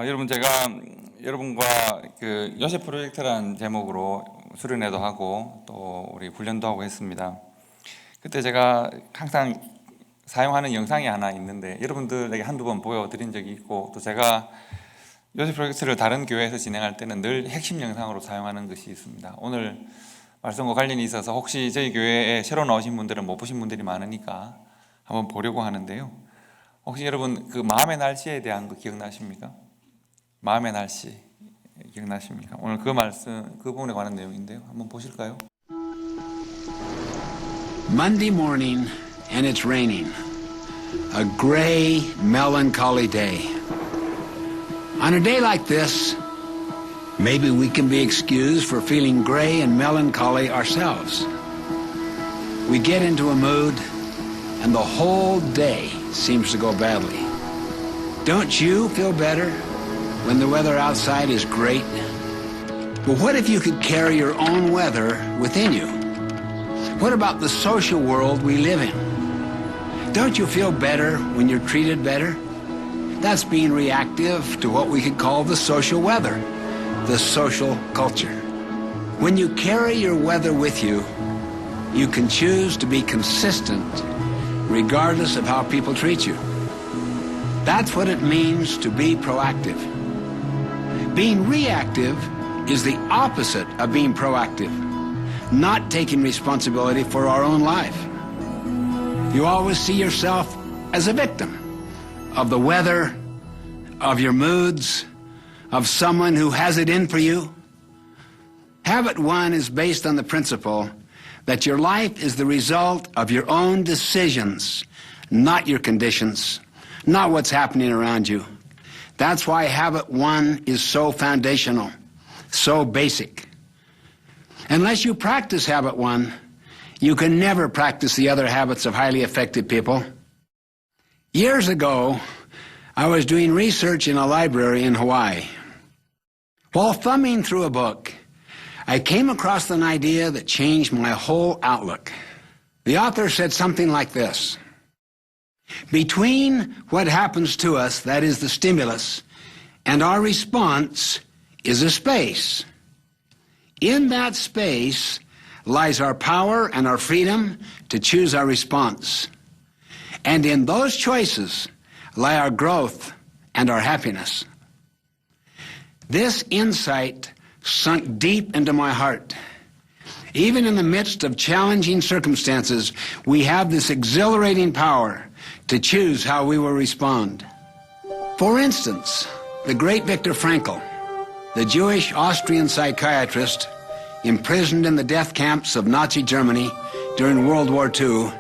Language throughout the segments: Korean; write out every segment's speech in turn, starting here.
여러분 제가 여러분과 그 요셉 프로젝트라는 제목으로 수련회도 하고 또 우리 훈련도 하고 했습니다. 그때 제가 항상 사용하는 영상이 하나 있는데 여러분들에게 한두 번 보여드린 적이 있고, 또 제가 요셉 프로젝트를 다른 교회에서 진행할 때는 늘 핵심 영상으로 사용하는 것이 있습니다. 오늘 말씀과 관련이 있어서 혹시 저희 교회에 새로 나오신 분들은 못 보신 분들이 많으니까 한번 보려고 하는데요. 혹시 여러분 그 마음의 날씨에 대한 거 기억나십니까? 마음의 날씨 기억나십니까? 오늘 그 말씀, 그 부분에 관한 내용인데요. 한번 보실까요? Monday morning and it's raining. A gray, melancholy day. On a day like this, maybe we can be excused for feeling gray and melancholy ourselves. We get into a mood and the whole day seems to go badly. Don't you feel better when the weather outside is great? But what if you could carry your own weather within you? What about the social world we live in? Don't you feel better when you're treated better? That's being reactive to what we could call the social weather, the social culture. When you carry your weather with you, you can choose to be consistent regardless of how people treat you. That's what it means to be proactive. Being reactive is the opposite of being proactive, not taking responsibility for our own life. You always see yourself as a victim of the weather, of your moods, of someone who has it in for you. Habit 1 is based on the principle that your life is the result of your own decisions, not your conditions, not what's happening around you. That's why Habit 1 is so foundational, so basic. Unless you practice Habit 1, you can never practice the other habits of highly effective people. Years ago, I was doing research in a library in Hawaii. While thumbing through a book, I came across an idea that changed my whole outlook. The author said something like this: between what happens to us, that is the stimulus, and our response is a space. In that space lies our power and our freedom to choose our response. And in those choices lie our growth and our happiness. This insight sunk deep into my heart. Even in the midst of challenging circumstances, we have this exhilarating power to choose how we will respond. For instance, the great Viktor Frankl, the Jewish Austrian psychiatrist imprisoned in the death camps of Nazi Germany during World War II,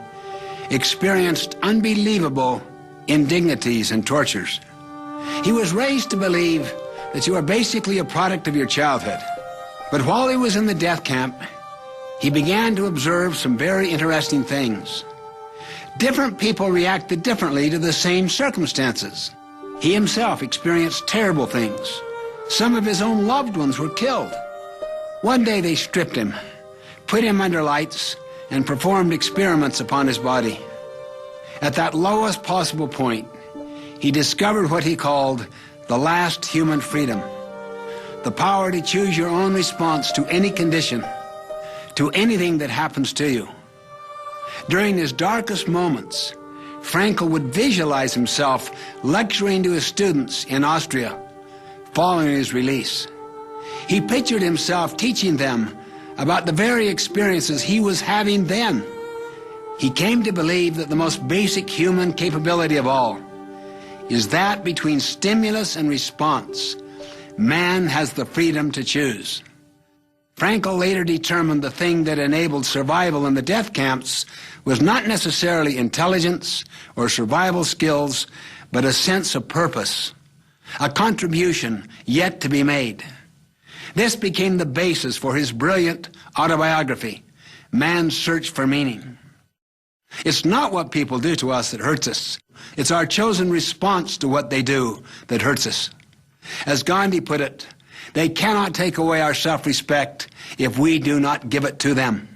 experienced unbelievable indignities and tortures. He was raised to believe that you are basically a product of your childhood. But while he was in the death camp, he began to observe some very interesting things. Different people reacted differently to the same circumstances. He himself experienced terrible things. Some of his own loved ones were killed. One day they stripped him, put him under lights, and performed experiments upon his body. At that lowest possible point, he discovered what he called the last human freedom, the power to choose your own response to any condition, to anything that happens to you. During his darkest moments, Frankl would visualize himself lecturing to his students in Austria following his release. He pictured himself teaching them about the very experiences he was having then. He came to believe that the most basic human capability of all is that between stimulus and response, man has the freedom to choose. Frankl later determined the thing that enabled survival in the death camps was not necessarily intelligence or survival skills, but a sense of purpose, a contribution yet to be made. This became the basis for his brilliant autobiography, Man's Search for Meaning. It's not what people do to us that hurts us. It's our chosen response to what they do that hurts us. As Gandhi put it, they cannot take away our self-respect if we do not give it to them.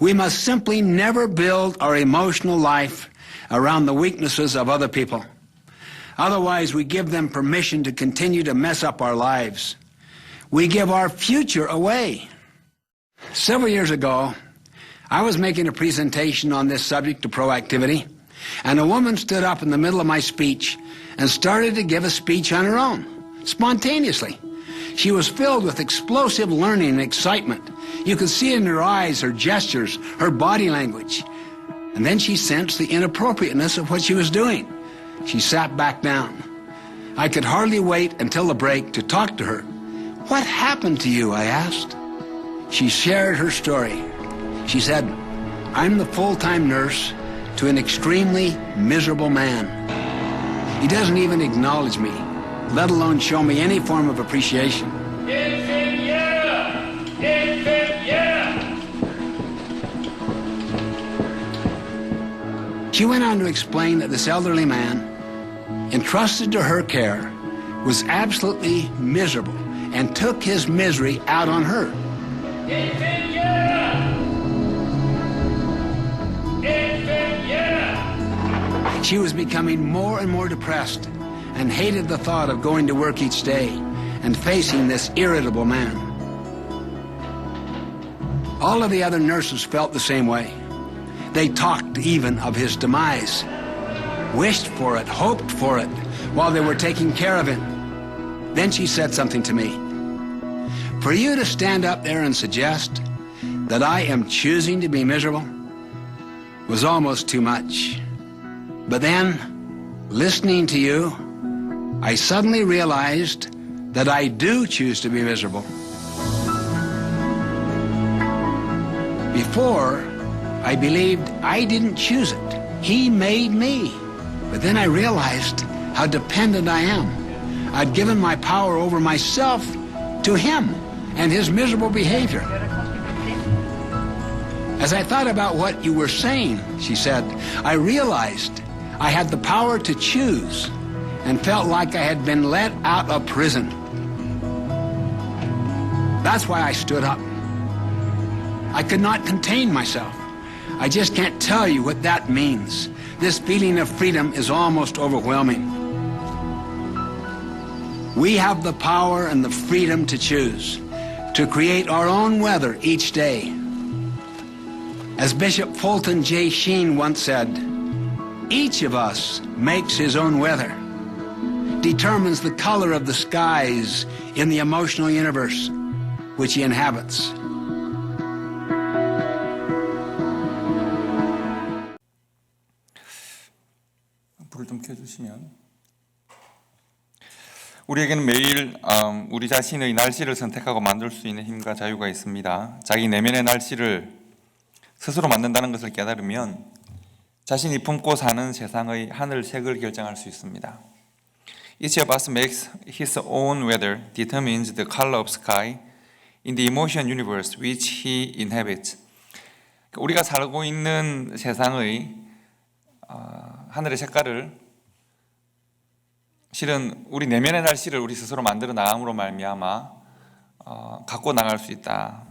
We must simply never build our emotional life around the weaknesses of other people. Otherwise, we give them permission to continue to mess up our lives. We give our future away. Several years ago, I was making a presentation on this subject of proactivity, and a woman stood up in the middle of my speech and started to give a speech on her own, spontaneously. She was filled with explosive learning and excitement. You could see in her eyes, her gestures, her body language. And then she sensed the inappropriateness of what she was doing. She sat back down. I could hardly wait until the break to talk to her. "What happened to you?" I asked. She shared her story. She said, "I'm the full-time nurse to an extremely miserable man. He doesn't even acknowledge me, let alone show me any form of appreciation." She went on to explain that this elderly man, entrusted to her care, was absolutely miserable and took his misery out on her. She was becoming more and more depressed and hated the thought of going to work each day and facing this irritable man. All of the other nurses felt the same way. They talked even of his demise, wished for it, hoped for it, while they were taking care of him. Then she said something to me. "For you to stand up there and suggest that I am choosing to be miserable was almost too much. But then, listening to you, I suddenly realized that I do choose to be miserable. Before, I believed I didn't choose it. He made me. But then I realized how dependent I am. I'd given my power over myself to him and his miserable behavior." "As I thought about what you were saying," she said, "I realized I had the power to choose and felt like I had been let out of prison. That's why I stood up. I could not contain myself. I just can't tell you what that means. This feeling of freedom is almost overwhelming. We have the power and the freedom to choose, to create our own weather each day. As Bishop Fulton J. Sheen once said, each of us makes his own weather, determines the color of the skies in the emotional universe which he inhabits." 불을 좀 켜주시면, 우리에게는 매일 우리 자신의 날씨를 선택하고 만들 수 있는 힘과 자유가 있습니다. 자기 내면의 날씨를 스스로 만든다는 것을 깨달으면 자신이 품고 사는 세상의 하늘색을 결정할 수 있습니다. Each of us makes his own weather, determines the color of sky in the emotion universe which he inhabits. 우리가 살고 있는 세상의 하늘의 색깔을, 실은 우리 내면의 날씨를 우리 스스로 만들어 나감으로 말미암아 갖고 나갈 수 있다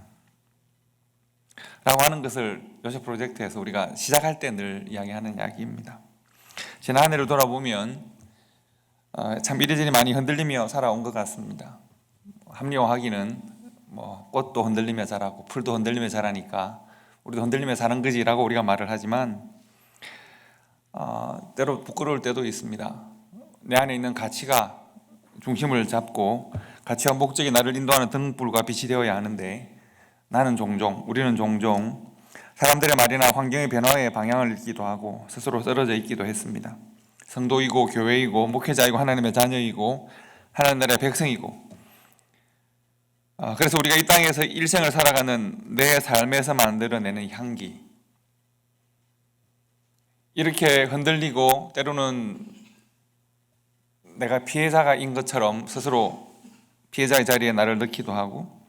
라고 하는 것을 요셉 프로젝트에서 우리가 시작할 때 늘 이야기하는 이야기입니다. 지난 한 해를 돌아보면 참 이리저리 많이 흔들리며 살아온 것 같습니다. 합리화하기는 꽃도 흔들리며 자라고 풀도 흔들리며 자라니까 우리도 흔들리며 사는 거지라고 우리가 말을 하지만 때로 부끄러울 때도 있습니다. 내 안에 있는 가치가 중심을 잡고 가치와 목적이 나를 인도하는 등불과 빛이 되어야 하는데 우리는 종종 사람들의 말이나 환경의 변화에 방향을 잃기도 하고 스스로 떨어져 있기도 했습니다. 성도이고 교회이고 목회자이고 하나님의 자녀이고 하나님 나라의 백성이고, 그래서 우리가 이 땅에서 일생을 살아가는 내 삶에서 만들어내는 향기, 이렇게 흔들리고 때로는 내가 피해자가인 것처럼 스스로 피해자의 자리에 나를 넣기도 하고,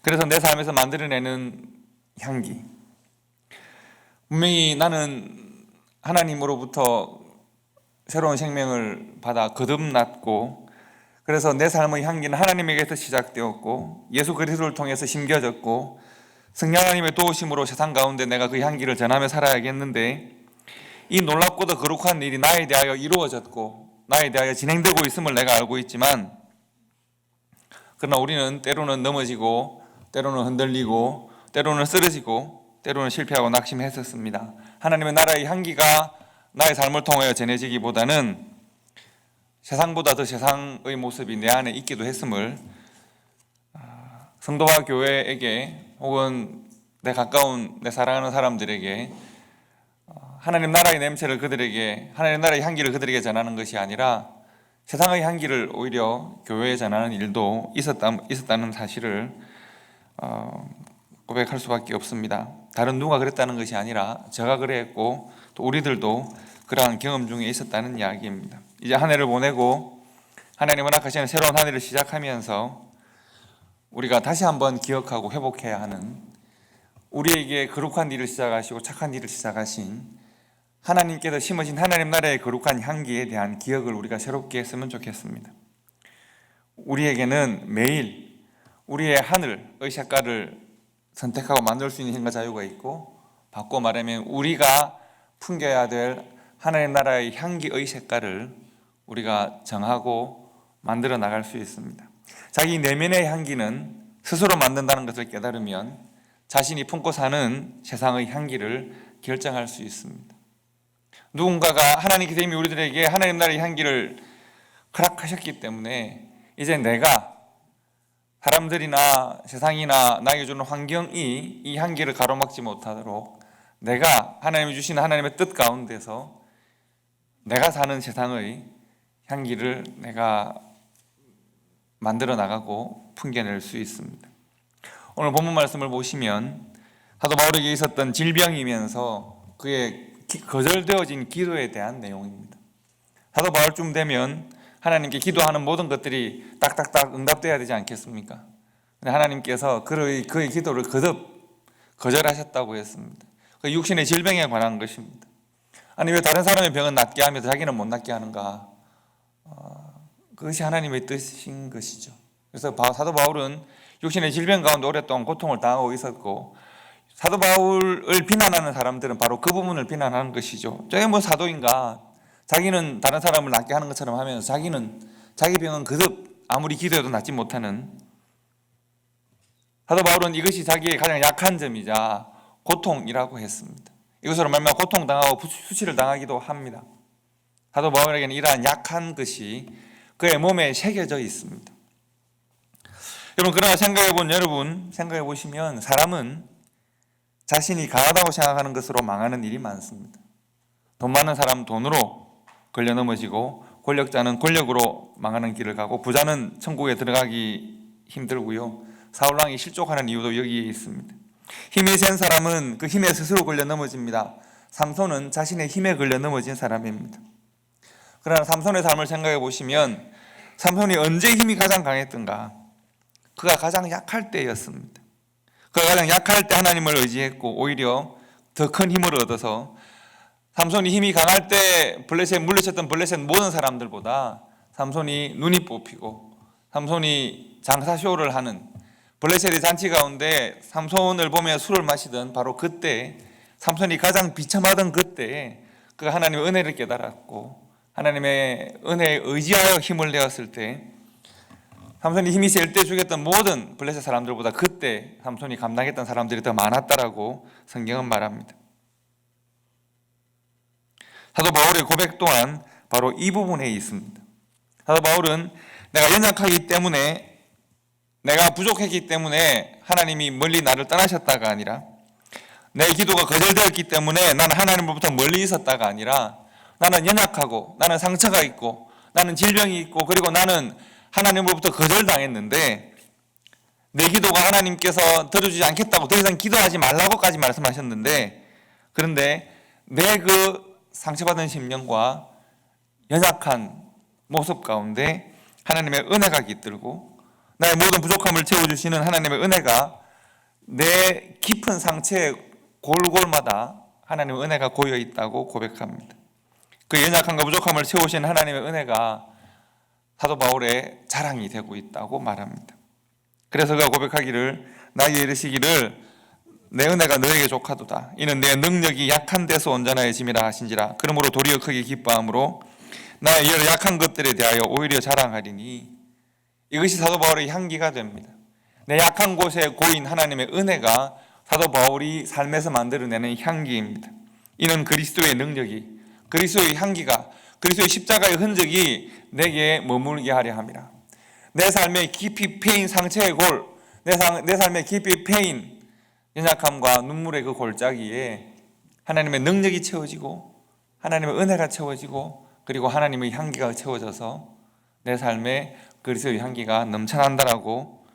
그래서 내 삶에서 만들어내는 향기, 분명히 나는 하나님으로부터 새로운 생명을 받아 거듭났고, 그래서 내 삶의 향기는 하나님에게서 시작되었고 예수 그리스도를 통해서 심겨졌고 성령 하나님의 도우심으로 세상 가운데 내가 그 향기를 전하며 살아야겠는데, 이 놀랍고도 거룩한 일이 나에 대하여 이루어졌고 나에 대하여 진행되고 있음을 내가 알고 있지만, 그러나 우리는 때로는 넘어지고 때로는 흔들리고 때로는 쓰러지고 때로는 실패하고 낙심했었습니다. 하나님의 나라의 향기가 나의 삶을 통하여 전해지기보다는 세상보다 더 세상의 모습이 내 안에 있기도 했음을 성도와 교회에게 혹은 내 가까운 내 사랑하는 사람들에게 하나님 나라의 냄새를 그들에게, 하나님 나라의 향기를 그들에게 전하는 것이 아니라 세상의 향기를 오히려 교회에 전하는 일도 있었다는 사실을 고백할 수밖에 없습니다. 다른 누가 그랬다는 것이 아니라 제가 그랬고 또 우리들도 그러한 경험 중에 있었다는 이야기입니다. 이제 한 해를 보내고 하나님 허락하시는 새로운 한 해를 시작하면서 우리가 다시 한번 기억하고 회복해야 하는, 우리에게 거룩한 일을 시작하시고 착한 일을 시작하신 하나님께서 심으신 하나님 나라의 거룩한 향기에 대한 기억을 우리가 새롭게 했으면 좋겠습니다. 우리에게는 매일 우리의 하늘의 색깔을 선택하고 만들 수 있는 힘과 자유가 있고, 바꿔 말하면 우리가 풍겨야 될 하나님 나라의 향기의 색깔을 우리가 정하고 만들어 나갈 수 있습니다. 자기 내면의 향기는 스스로 만든다는 것을 깨달으면 자신이 품고 사는 세상의 향기를 결정할 수 있습니다. 누군가가 하나님께서 이미 우리들에게 하나님 나라의 향기를 허락하셨기 때문에 이제 내가 사람들이나 세상이나 나에게 주는 환경이 이 향기를 가로막지 못하도록 내가 하나님이 주시는 하나님의 뜻 가운데서 내가 사는 세상의 향기를 내가 만들어 나가고 풍겨낼 수 있습니다. 오늘 본문 말씀을 보시면 사도 바울에게 있었던 질병이면서 그의 거절되어진 기도에 대한 내용입니다. 사도 바울쯤 되면 하나님께 기도하는 모든 것들이 딱딱딱 응답돼야 되지 않겠습니까? 하나님께서 그의 기도를 거듭 거절하셨다고 했습니다. 그 육신의 질병에 관한 것입니다. 아니 왜 다른 사람의 병은 낫게 하면서 자기는 못 낫게 하는가? 그것이 하나님의 뜻인 것이죠. 그래서 사도 바울은 육신의 질병 가운데 오랫동안 고통을 당하고 있었고, 사도 바울을 비난하는 사람들은 바로 그 부분을 비난하는 것이죠. 저게 뭐 사도인가? 자기는 다른 사람을 낫게 하는 것처럼 하면서 자기 병은 거듭 아무리 기도해도 낫지 못하는, 사도 바울은 이것이 자기의 가장 약한 점이자 고통이라고 했습니다. 이것으로 말미암아 고통당하고 수치를 당하기도 합니다. 사도 바울에게는 이러한 약한 것이 그의 몸에 새겨져 있습니다. 여러분, 그러나 생각해 보시면 사람은 자신이 강하다고 생각하는 것으로 망하는 일이 많습니다. 돈 많은 사람 돈으로 걸려 넘어지고, 권력자는 권력으로 망하는 길을 가고, 부자는 천국에 들어가기 힘들고요. 사울왕이 실족하는 이유도 여기에 있습니다. 힘이 센 사람은 그 힘에 스스로 걸려 넘어집니다. 삼손은 자신의 힘에 걸려 넘어진 사람입니다. 그러나 삼손의 삶을 생각해 보시면 삼손이 언제 힘이 가장 강했던가? 그가 가장 약할 때였습니다. 그가 가장 약할 때 하나님을 의지했고, 오히려 더 큰 힘을 얻어서 삼손이 힘이 강할 때 물리쳤던 블레셋 모든 사람들보다 삼손이 눈이 뽑히고, 삼손이 장사쇼를 하는, 블레셋의 잔치 가운데 삼손을 보며 술을 마시던 바로 그때, 삼손이 가장 비참하던 그때에 그가 하나님의 은혜를 깨달았고 하나님의 은혜에 의지하여 힘을 내었을 때, 삼손이 힘이 셀 때 죽였던 모든 블레셋 사람들보다 그때 삼손이 감당했던 사람들이 더 많았다라고 성경은 말합니다. 사도 바울의 고백 또한 바로 이 부분에 있습니다. 사도 바울은 내가 연약하기 때문에, 내가 부족했기 때문에 하나님이 멀리 나를 떠나셨다가 아니라, 내 기도가 거절되었기 때문에 나는 하나님으로부터 멀리 있었다가 아니라, 나는 연약하고 나는 상처가 있고 나는 질병이 있고 그리고 나는 하나님으로부터 거절당했는데 내 기도가 하나님께서 들어주지 않겠다고 더 이상 기도하지 말라고까지 말씀하셨는데, 그런데 내 그 상처받은 심령과 연약한 모습 가운데 하나님의 은혜가 깃들고 나의 모든 부족함을 채워주시는 하나님의 은혜가 내 깊은 상처의 골골마다 하나님의 은혜가 고여 있다고 고백합니다. 그 연약함과 부족함을 채우신 하나님의 은혜가 사도 바울의 자랑이 되고 있다고 말합니다. 그래서 그가 고백하기를, 나에게 이르시기를 내 은혜가 너에게 족하도다. 이는 내 능력이 약한 데서 온전하여짐이라 하신지라. 그러므로 도리어 크게 기뻐함으로 나의 여러 약한 것들에 대하여 오히려 자랑하리니 이것이 사도 바울의 향기가 됩니다. 내 약한 곳에 고인 하나님의 은혜가 사도 바울이 삶에서 만들어내는 향기입니다. 이는 그리스도의 능력이, 그리스도의 향기가, 그리스도의 십자가의 흔적이 내게 머물게 하려 함이라. 내 삶에 깊이 패인 상처의 골, 내 삶에 깊이 패인 연약함과 눈물의 그 골짜기에 하나님의 능력이 채워지고 하나님의 은혜가 채워지고 그리고 하나님의 향기가 채워져서 내 삶에 그리스도의 향기가 넘쳐난다라고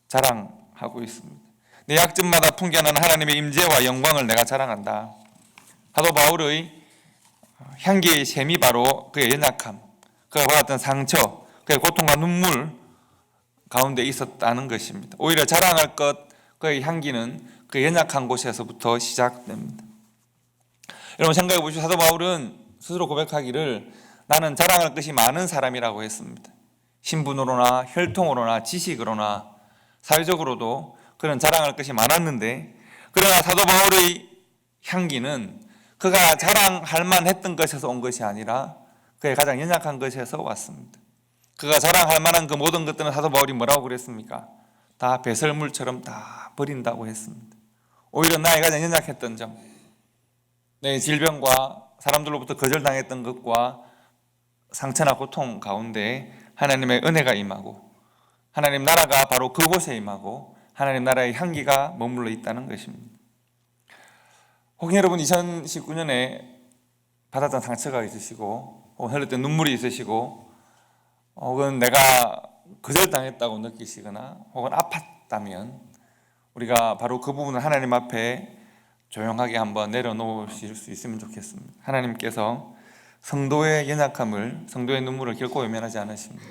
자랑하고 있습니다. 내 약점마다 풍겨나는 하나님의 임재와 영광을 내가 자랑한다. 사도 바울의 향기의 셈이 바로 그의 연약함, 그가 받았던 상처, 그의 고통과 눈물 가운데 있었다는 것입니다. 오히려 자랑할 것, 그의 향기는 그 연약한 곳에서부터 시작됩니다. 여러분 생각해 보시죠. 사도 바울은 스스로 고백하기를 나는 자랑할 것이 많은 사람이라고 했습니다. 신분으로나 혈통으로나 지식으로나 사회적으로도 그런 자랑할 것이 많았는데, 그러나 사도 바울의 향기는 그가 자랑할 만했던 것에서 온 것이 아니라 그의 가장 연약한 것에서 왔습니다. 그가 자랑할 만한 그 모든 것들은 사도 바울이 뭐라고 그랬습니까? 다 배설물처럼 다 버린다고 했습니다. 오히려 나의 가장 연약했던 점, 내 질병과 사람들로부터 거절당했던 것과 상처나 고통 가운데 하나님의 은혜가 임하고 하나님 나라가 바로 그곳에 임하고 하나님 나라의 향기가 머물러 있다는 것입니다. 혹시 여러분 2019년에 받았던 상처가 있으시고 혹은 흘렸던 눈물이 있으시고 혹은 내가 거절당했다고 느끼시거나 혹은 아팠다면 우리가 바로 그 부분을 하나님 앞에 조용하게 한번 내려놓으실 수 있으면 좋겠습니다. 하나님께서 성도의 연약함을, 성도의 눈물을 결코 외면하지 않으십니다.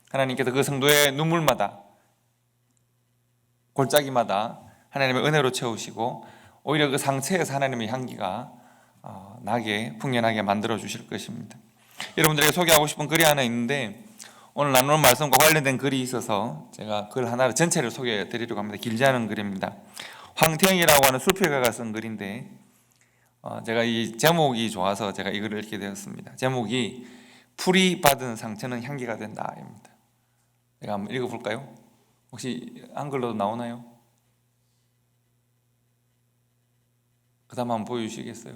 하나님께서 그 성도의 눈물마다, 골짜기마다 하나님의 은혜로 채우시고 오히려 그 상처에서 하나님의 향기가 나게 풍년하게 만들어 주실 것입니다. 여러분들에게 소개하고 싶은 글이 하나 있는데 오늘 나누는 말씀과 관련된 글이 있어서 제가 글 하나를 전체를 소개해 드리려고 합니다. 길지 않은 글입니다. 황태영이라고 하는 수필가가 쓴 글인데 제가 이 제목이 좋아서 제가 이 글을 읽게 되었습니다. 제목이 풀이 받은 상처는 향기가 된다입니다. 제가 한번 읽어볼까요? 혹시 한글로도 나오나요? 그 다음 한번 보여주시겠어요?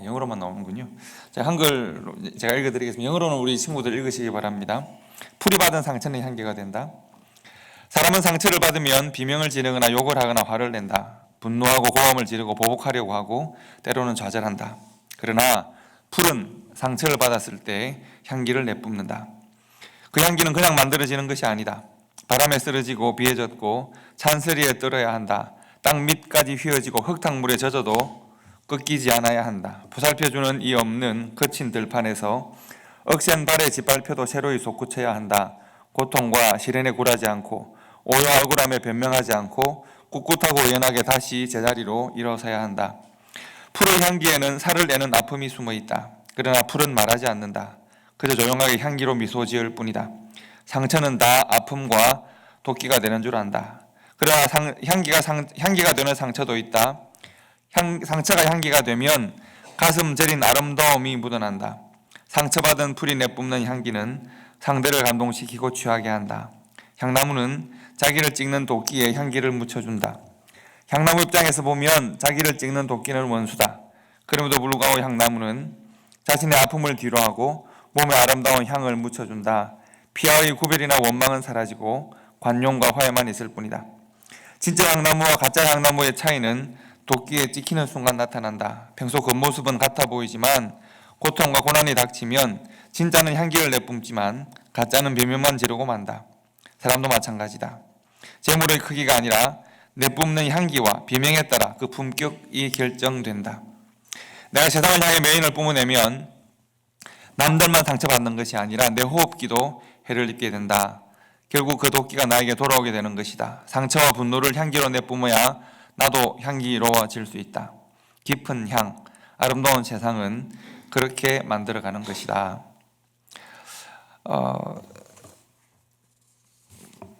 영어로만 나오는군요. 제가 한글로 제가 읽어드리겠습니다. 영어로는 우리 친구들 읽으시기 바랍니다. 풀이 받은 상처는 향기가 된다. 사람은 상처를 받으면 비명을 지르거나 욕을 하거나 화를 낸다. 분노하고 고함을 지르고 보복하려고 하고 때로는 좌절한다. 그러나 풀은 상처를 받았을 때 향기를 내뿜는다. 그 향기는 그냥 만들어지는 것이 아니다. 바람에 쓰러지고 비에 젖고 찬스리에 떨어야 한다. 땅 밑까지 휘어지고 흙탕물에 젖어도 꺾이지 않아야 한다. 보살펴주는 이 없는 거친 들판에서 억센 발에 짓밟혀도 새로이 솟구쳐야 한다. 고통과 시련에 굴하지 않고 오요 억울함에 변명하지 않고 꿋꿋하고 의연하게 다시 제자리로 일어서야 한다. 풀의 향기에는 살을 내는 아픔이 숨어 있다. 그러나 풀은 말하지 않는다. 그저 조용하게 향기로 미소 지을 뿐이다. 상처는 다 아픔과 도끼가 되는 줄 안다. 그러나 향기가 되는 상처도 있다. 상처가 향기가 되면 가슴 저린 아름다움이 묻어난다. 상처받은 풀이 내뿜는 향기는 상대를 감동시키고 취하게 한다. 향나무는 자기를 찍는 도끼에 향기를 묻혀준다. 향나무 입장에서 보면 자기를 찍는 도끼는 원수다. 그럼에도 불구하고 향나무는 자신의 아픔을 뒤로하고 몸에 아름다운 향을 묻혀준다. 피아의 구별이나 원망은 사라지고 관용과 화해만 있을 뿐이다. 진짜 향나무와 가짜 향나무의 차이는 도끼에 찍히는 순간 나타난다. 평소 겉모습은 같아 보이지만 고통과 고난이 닥치면 진짜는 향기를 내뿜지만 가짜는 비명만 지르고 만다. 사람도 마찬가지다. 재물의 크기가 아니라 내뿜는 향기와 비명에 따라 그 품격이 결정된다. 내가 세상을 향해 매인을 뿜어내면 남들만 상처받는 것이 아니라 내 호흡기도 해를 입게 된다. 결국 그 도끼가 나에게 돌아오게 되는 것이다. 상처와 분노를 향기로 내뿜어야 나도 향기로워질 수 있다. 깊은 향, 아름다운 세상은 그렇게 만들어가는 것이다.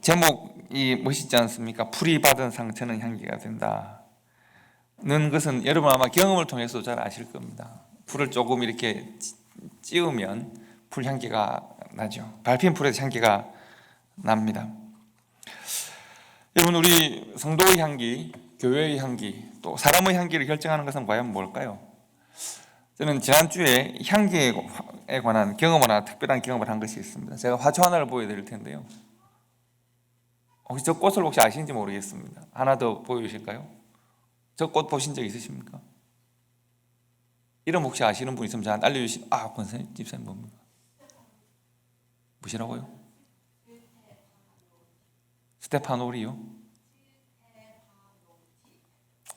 제목이 멋있지 않습니까? 풀이 받은 상처는 향기가 된다는 것은 여러분 아마 경험을 통해서 잘 아실 겁니다. 풀을 조금 이렇게 찌우면 풀 향기가 나죠. 밟힌 풀에서 향기가 납니다. 여러분, 우리 성도의 향기, 교회의 향기, 또 사람의 향기를 결정하는 것은 과연 뭘까요? 저는 지난주에 향기에 관한 경험을 하나, 특별한 경험을 한 것이 있습니다. 제가 화초 하나를 보여드릴 텐데요. 혹시 저 꽃을 혹시 아시는지 모르겠습니다. 하나 더 보여주실까요? 저 꽃 보신 적 있으십니까? 이름 혹시 아시는 분 있으면 저한테 알려주시면, 권사님, 집사님 뭡니까? 무엇이라고요? 스테파노리요?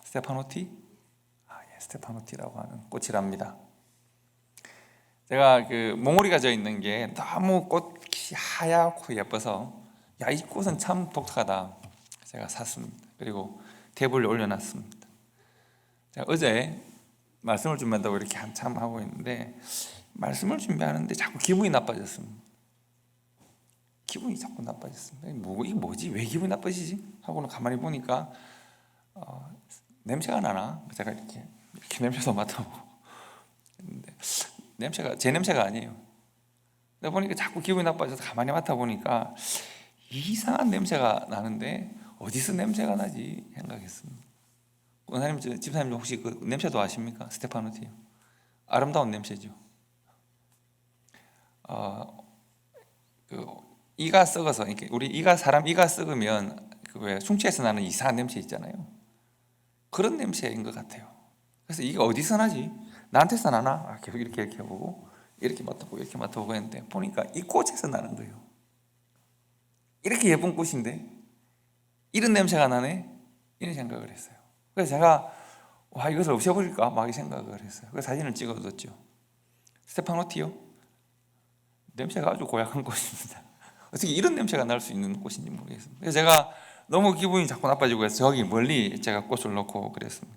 스테파노티? 예, 스테파노티라고 하는 꽃이랍니다. 제가 그 몽우리가 져 있는 게 너무 꽃이 하얗고 예뻐서, 이 꽃은 참 독특하다. 제가 샀습니다. 그리고 테이블에 올려놨습니다. 제가 어제 말씀을 준비한다고 이렇게 한참 하고 있는데, 말씀을 준비하는데 자꾸 기분이 나빠졌습니다. 기분이 자꾸 나빠졌습니다. 이게 뭐지? 왜 기분이 나빠지지? 하고는 가만히 보니까 냄새가 나나? 제가 이렇게 냄새도 맡아보고, 냄새가 제 냄새가 아니에요. 내가 보니까 자꾸 기분이 나빠져서 가만히 맡아보니까 이상한 냄새가 나는데 어디서 냄새가 나지 생각했습니다. 원사님, 집사님 혹시 그 냄새도 아십니까? 스테파노티. 아름다운 냄새죠. 이가 썩어서, 이렇게 우리 사람 이가 썩으면 왜 충치에서 나는 이상한 냄새 있잖아요. 그런 냄새인 것 같아요. 그래서 이게 어디서 나지? 나한테서 나나? 계속 이렇게 해보고, 이렇게 맡아보고 했는데, 보니까 이 꽃에서 나는 거예요. 이렇게 예쁜 꽃인데 이런 냄새가 나네? 이런 생각을 했어요. 그래서 제가 이것을 없애버릴까? 막 이 생각을 했어요. 그래서 사진을 찍어뒀죠. 스테파노티요? 냄새가 아주 고약한 꽃입니다. 어떻게 이런 냄새가 날 수 있는 꽃인지 모르겠습니다. 그래서 제가 너무 기분이 자꾸 나빠지고 해서 저기 멀리 제가 꽃을 놓고 그랬습니다.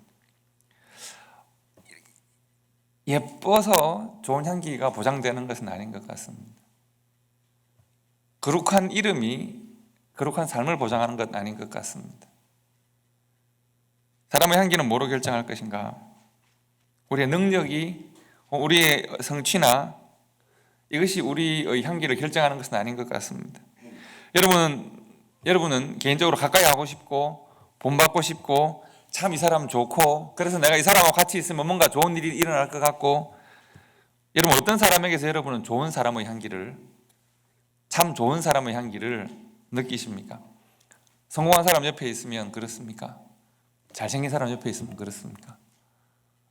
예뻐서 좋은 향기가 보장되는 것은 아닌 것 같습니다. 거룩한 이름이 거룩한 삶을 보장하는 것 아닌 것 같습니다. 사람의 향기는 뭐로 결정할 것인가? 우리의 능력이, 우리의 성취나 이것이 우리의 향기를 결정하는 것은 아닌 것 같습니다. 여러분은 개인적으로 가까이 하고 싶고 본받고 싶고 참 이 사람 좋고, 그래서 내가 이 사람하고 같이 있으면 뭔가 좋은 일이 일어날 것 같고, 여러분 어떤 사람에게서 여러분은 좋은 사람의 향기를, 참 좋은 사람의 향기를 느끼십니까? 성공한 사람 옆에 있으면 그렇습니까? 잘생긴 사람 옆에 있으면 그렇습니까?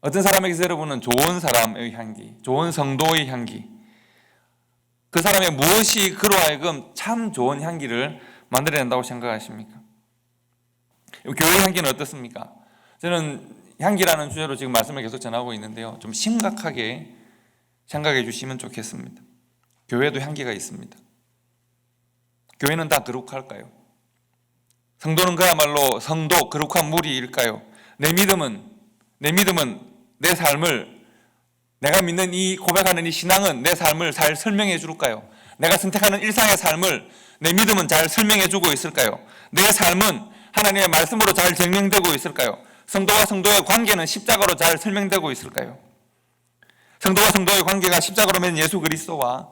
어떤 사람에게서 여러분은 좋은 사람의 향기, 좋은 성도의 향기, 그 사람의 무엇이 그로 하여금 참 좋은 향기를 만들어낸다고 생각하십니까? 교회 향기는 어떻습니까? 저는 향기라는 주제로 지금 말씀을 계속 전하고 있는데요, 좀 심각하게 생각해 주시면 좋겠습니다. 교회도 향기가 있습니다. 교회는 다 거룩할까요? 성도는 그야말로 성도, 거룩한 무리일까요? 내 믿음은 내 삶을, 내가 믿는 이 고백하는 이 신앙은 내 삶을 잘 설명해 줄까요? 내가 선택하는 일상의 삶을 내 믿음은 잘 설명해 주고 있을까요? 내 삶은 하나님의 말씀으로 잘 증명되고 있을까요? 성도와 성도의 관계는 십자가로 잘 설명되고 있을까요? 성도와 성도의 관계가 십자가로 맺은 예수 그리스도와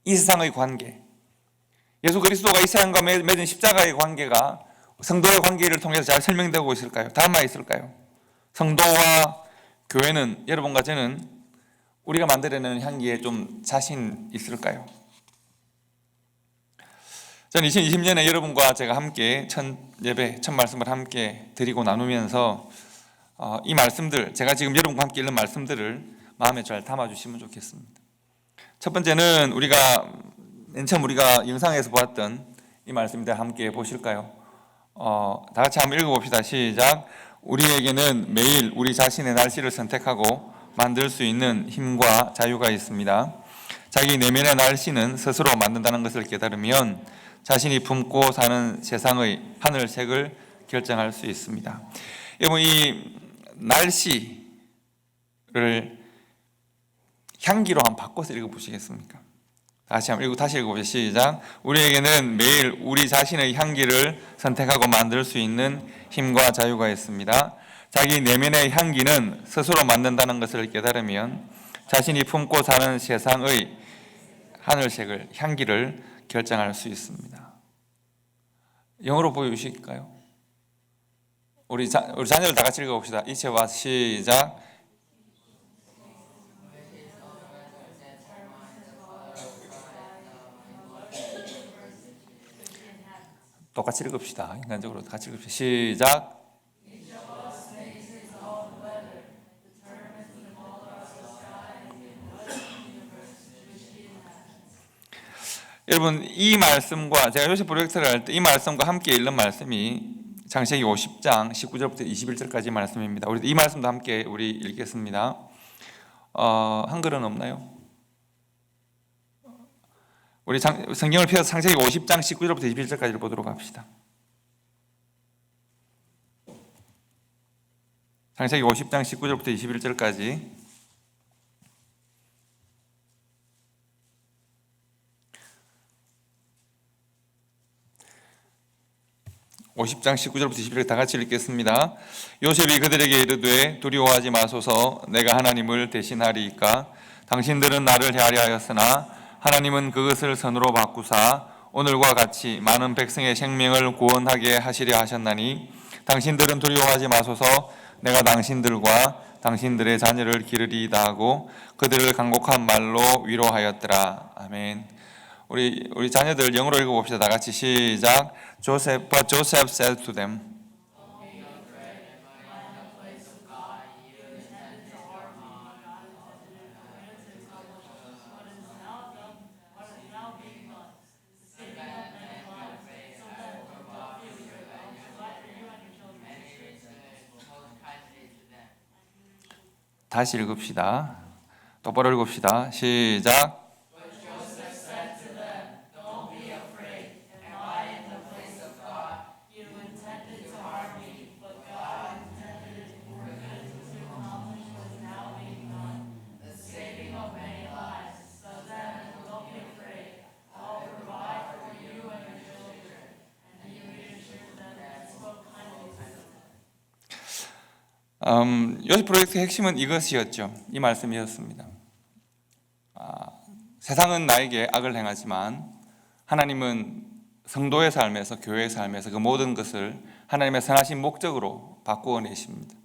이 세상의 관계, 예수 그리스도가 이 세상과 맺은 십자가의 관계가 성도의 관계를 통해서 잘 설명되고 있을까요? 닮아 있을까요? 성도와 교회는, 여러분과 저는 우리가 만들어내는 향기에 좀 자신 있을까요? 저는 2020년에 여러분과 제가 함께 첫 예배, 첫 말씀을 함께 드리고 나누면서 이 말씀들, 제가 지금 여러분과 함께 읽는 말씀들을 마음에 잘 담아주시면 좋겠습니다. 첫 번째는 맨 처음 우리가 영상에서 보았던 이 말씀들 함께 보실까요? 다 같이 한번 읽어봅시다. 시작. 우리에게는 매일 우리 자신의 날씨를 선택하고 만들 수 있는 힘과 자유가 있습니다. 자기 내면의 날씨는 스스로 만든다는 것을 깨달으면 자신이 품고 사는 세상의 하늘색을 결정할 수 있습니다. 여러분, 이 날씨를 향기로 한번 바꿔서 읽어보시겠습니까? 다시 읽어보시죠. 시작. 우리에게는 매일 우리 자신의 향기를 선택하고 만들 수 있는 힘과 자유가 있습니다. 자기 내면의 향기는 스스로 만든다는 것을 깨달으면 자신이 품고 사는 세상의 하늘색을, 향기를 결정할 수 있습니다. 영어로 보여주실까요? 우리 자녀들 다 같이 읽어봅시다. Each of us, 시작. 똑같이 읽읍시다. 인간적으로 같이 읽읍시다. 시작. 여러분, 이 말씀과 제가 요셉 프로젝트를 할 때 이 말씀과 함께 읽는 말씀이 창세기 50장 19절부터 21절까지 말씀입니다. 우리 이 말씀도 함께 우리 읽겠습니다. 한글은 없나요? 우리 성경을 펴서 창세기 50장 19절부터 21절까지를 보도록 합시다. 창세기 50장 19절부터 21절까지. (50장) 19절부터 21절 다 같이 읽겠습니다. 요셉이 그들에게 이르되 두려워하지 마소서, 내가 하나님을 대신하리이까. 당신들은 나를 헤아려 하였으나 하나님은 그것을 선으로 바꾸사 오늘과 같이 많은 백성의 생명을 구원하게 하시려 하셨나니 당신들은 두려워하지 마소서, 내가 당신들과 당신들의 자녀를 기르리이다 하고 그들을 간곡한 말로 위로하였더라. 아멘. 우리 자녀들 영어로 읽어봅시다. 다 같이 시작. But Joseph said to them. 다시 읽읍시다. 똑바로 읽읍시다. 시작. 요셉 프로젝트의 핵심은 이것이었죠. 이 말씀이었습니다. 세상은 나에게 악을 행하지만 하나님은 성도의 삶에서, 교회의 삶에서 그 모든 것을 하나님의 선하신 목적으로 바꾸어 내십니다.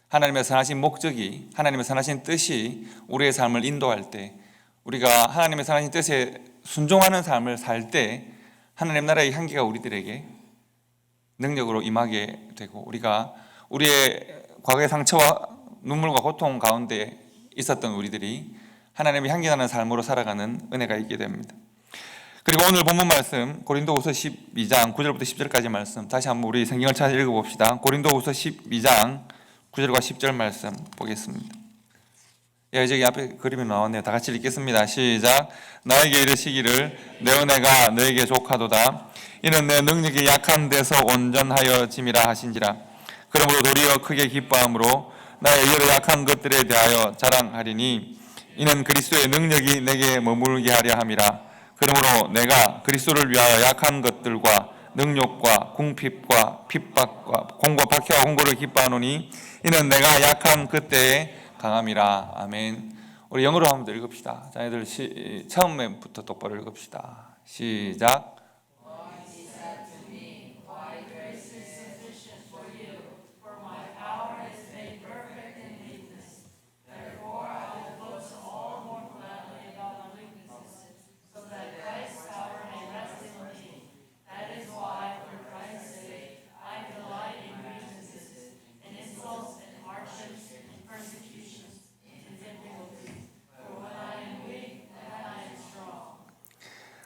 하나님의 선하신 목적이, 하나님의 선하신 뜻이 우리의 삶을 인도할 때, 우리가 하나님의 선하신 뜻에 순종하는 삶을 살 때 하나님 나라의 향기가 우리들에게 능력으로 임하게 되고, 우리가 우리의 과거의 상처와 눈물과 고통 가운데 있었던 우리들이 하나님의 향기나는 삶으로 살아가는 은혜가 있게 됩니다. 그리고 오늘 본문 말씀 고린도후서 12장 9절부터 10절까지 말씀 다시 한번 우리 성경을 찾아 읽어봅시다. 고린도후서 12장 9절과 10절 말씀 보겠습니다. 저기 앞에 그림이 나왔네요. 다 같이 읽겠습니다. 시작. 나에게 이르시기를 내 은혜가 너에게 족하도다. 이는 내 능력이 약한 데서 온전하여 짐이라 하신지라. 그러므로 도리어 크게 기뻐함으로 나의 여러 약한 것들에 대하여 자랑하리니 이는 그리스도의 능력이 내게 머물게 하려 함이라. 그러므로 내가 그리스도를 위하여 약한 것들과 능욕과 궁핍과 핍박과 공과 박해와 공고를 기뻐하노니 이는 내가 약한 그때에 강함이라. 아멘. 우리 영어로 한번 읽읍시다. 자녀들 처음부터 똑바로 읽읍시다. 시작.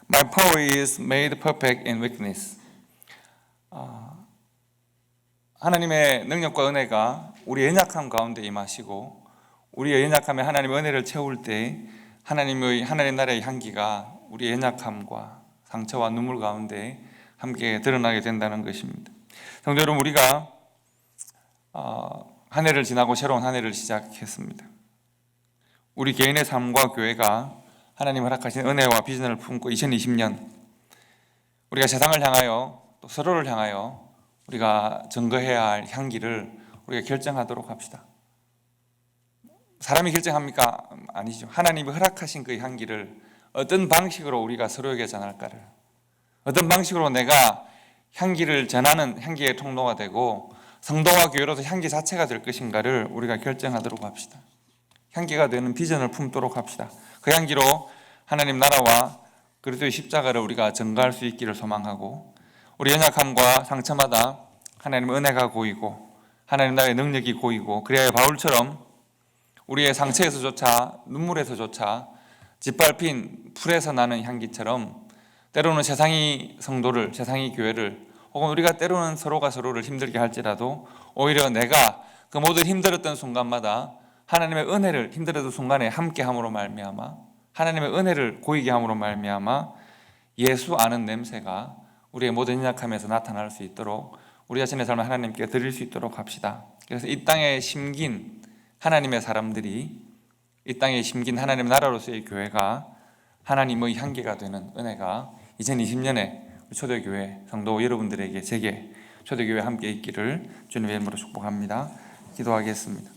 My power is made perfect in weakness. 하나님의 능력과 은혜가 우리의 연약함 가운데 임하시고 우리의 연약함에 하나님의 은혜를 채울 때 하나님 나라의 향기가 우리의 연약함과 상처와 눈물 가운데 함께 드러나게 된다는 것입니다. 성도 여러분, 우리가 한 해를 지나고 새로운 한 해를 시작했습니다. 우리 개인의 삶과 교회가 하나님 허락하신 은혜와 비전을 품고 2020년 우리가 세상을 향하여 또 서로를 향하여 우리가 증거해야 할 향기를 우리가 결정하도록 합시다. 사람이 결정합니까? 아니죠. 하나님이 허락하신 그 향기를 어떤 방식으로 우리가 서로에게 전할까를, 어떤 방식으로 내가 향기를 전하는 향기의 통로가 되고 성도와 교회로서 향기 자체가 될 것인가를 우리가 결정하도록 합시다. 향기가 되는 비전을 품도록 합시다. 그 향기로 하나님 나라와 그리스도의 십자가를 우리가 전가할 수 있기를 소망하고, 우리 연약함과 상처마다 하나님의 은혜가 고이고 하나님 나라의 능력이 고이고, 그래야 바울처럼 우리의 상처에서조차 눈물에서조차 짓밟힌 풀에서 나는 향기처럼 때로는 세상이 성도를, 세상이 교회를, 혹은 우리가 때로는 서로가 서로를 힘들게 할지라도 오히려 내가 그 모든 힘들었던 순간마다 하나님의 은혜를, 힘들었던 순간에 함께함으로 말미암아 하나님의 은혜를 고이게 함으로 말미암아 예수 아는 냄새가 우리의 모든 연약함에서 나타날 수 있도록 우리 자신의 삶을 하나님께 드릴 수 있도록 합시다. 그래서 이 땅에 심긴 하나님의 사람들이, 이 땅에 심긴 하나님의 나라로서의 교회가 하나님의 향기가 되는 은혜가 2020년에 초대교회 성도 여러분들에게, 제게 초대교회 함께 있기를 주님의 이름으로 축복합니다. 기도하겠습니다.